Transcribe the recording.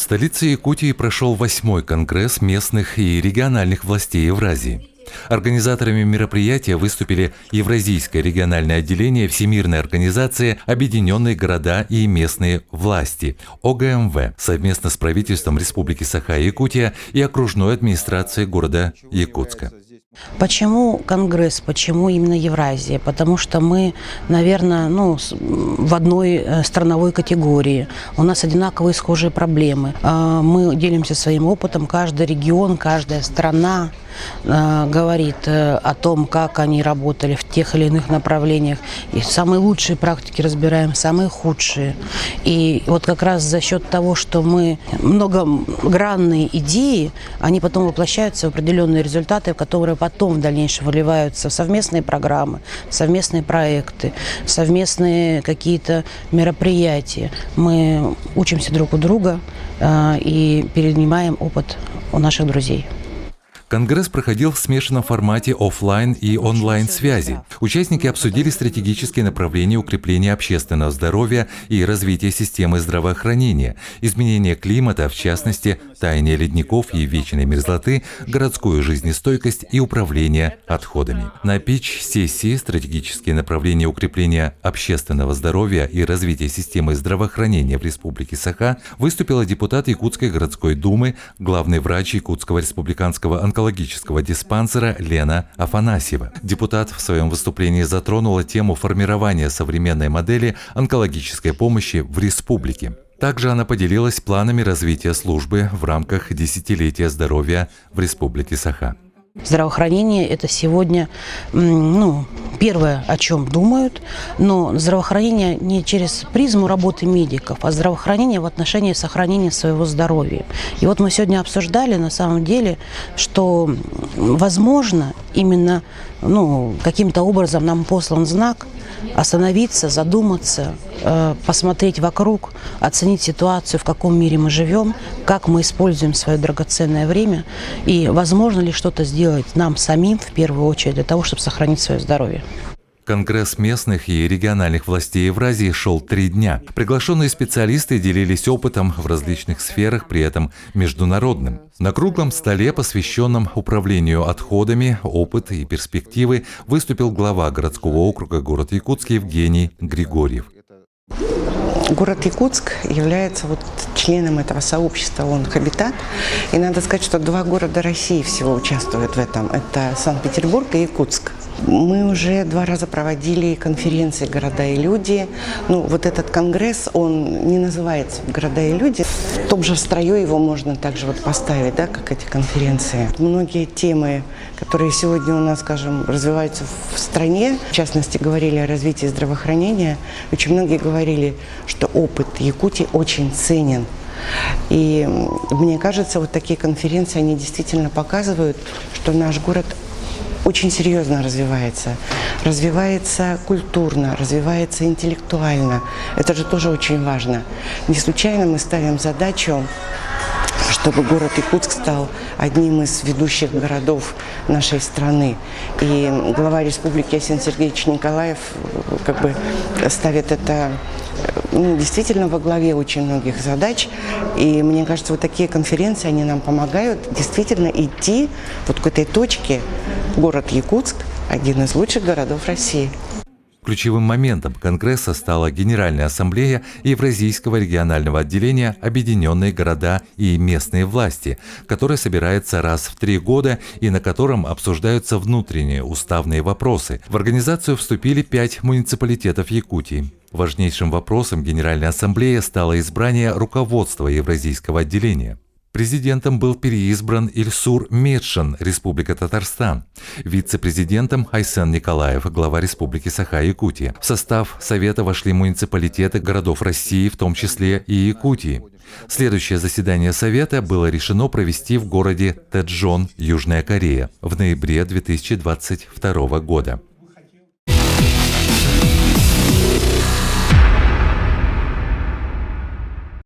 В столице Якутии прошел 8-й конгресс местных и региональных властей Евразии. Организаторами мероприятия выступили Евразийское региональное отделение Всемирной организации «Объединенные города и местные власти» ОГМВ совместно с правительством Республики Саха-Якутия и окружной администрацией города Якутска. Почему Конгресс, почему именно Евразия? Потому что мы, наверное, в одной страновой категории. У нас одинаковые схожие проблемы. Мы делимся своим опытом. Каждый регион, каждая страна говорит о том, как они работали в тех или иных направлениях. И самые лучшие практики разбираем, самые худшие. И вот как раз за счет того, что мы многогранные идеи, они потом воплощаются в определенные результаты, которые потом в дальнейшем выливаются в совместные программы, совместные проекты, совместные какие-то мероприятия. Мы учимся друг у друга и перенимаем опыт у наших друзей. Конгресс проходил в смешанном формате офлайн и онлайн-связи. Участники обсудили стратегические направления укрепления общественного здоровья и развития системы здравоохранения, изменение климата, в частности, таяние ледников и вечной мерзлоты, городскую жизнестойкость и управление отходами. На питч-сессии «Стратегические направления укрепления общественного здоровья и развития системы здравоохранения в Республике Саха» выступила депутат Якутской городской думы, главный врач Якутского республиканского онкологического диспансера Лена Афанасьева. Депутат в своем выступлении затронула тему формирования современной модели онкологической помощи в республике. Также она поделилась планами развития службы в рамках десятилетия здоровья в Республике Саха. Здравоохранение – это сегодня первое, о чем думают, но здравоохранение не через призму работы медиков, а здравоохранение в отношении сохранения своего здоровья. И вот мы сегодня обсуждали на самом деле, что, возможно, именно каким-то образом нам послан знак остановиться, задуматься, посмотреть вокруг, оценить ситуацию, в каком мире мы живем, как мы используем свое драгоценное время и возможно ли что-то сделать нам самим в первую очередь для того, чтобы сохранить свое здоровье. Конгресс местных и региональных властей Евразии шел 3 дня. Приглашенные специалисты делились опытом в различных сферах, при этом международным. На круглом столе, посвященном управлению отходами, опыт и перспективы, выступил глава городского округа город Якутск Евгений Григорьев. Город Якутск является членом этого сообщества ООН «Хабитат». И надо сказать, что 2 города России всего участвуют в этом. Это Санкт-Петербург и Якутск. Мы уже 2 раза проводили конференции «Города и люди». Этот конгресс, он не называется «Города и люди». В том же строю его можно также поставить, как эти конференции. Многие темы, которые сегодня у нас, развиваются в стране, в частности, говорили о развитии здравоохранения, очень многие говорили, что опыт Якутии очень ценен. И мне кажется, такие конференции, они действительно показывают, что наш город очень серьезно развивается. Развивается культурно, развивается интеллектуально. Это же тоже очень важно. Не случайно мы ставим задачу, чтобы город Якутск стал одним из ведущих городов нашей страны. И глава республики Асен Сергеевич Николаев ставит это действительно во главе очень многих задач. И мне кажется, такие конференции, они нам помогают действительно идти к этой точке. Город Якутск – один из лучших городов России. Ключевым моментом Конгресса стала Генеральная ассамблея Евразийского регионального отделения «Объединенные города и местные власти», которая собирается раз в 3 года и на котором обсуждаются внутренние уставные вопросы. В организацию вступили 5 муниципалитетов Якутии. Важнейшим вопросом Генеральной ассамблеи стало избрание руководства Евразийского отделения. Президентом был переизбран Ильсур Медшин, Республика Татарстан. Вице-президентом Айсен Николаев, глава Республики Саха-Якутия. В состав Совета вошли муниципалитеты городов России, в том числе и Якутии. Следующее заседание Совета было решено провести в городе Тэджон, Южная Корея, в ноябре 2022 года.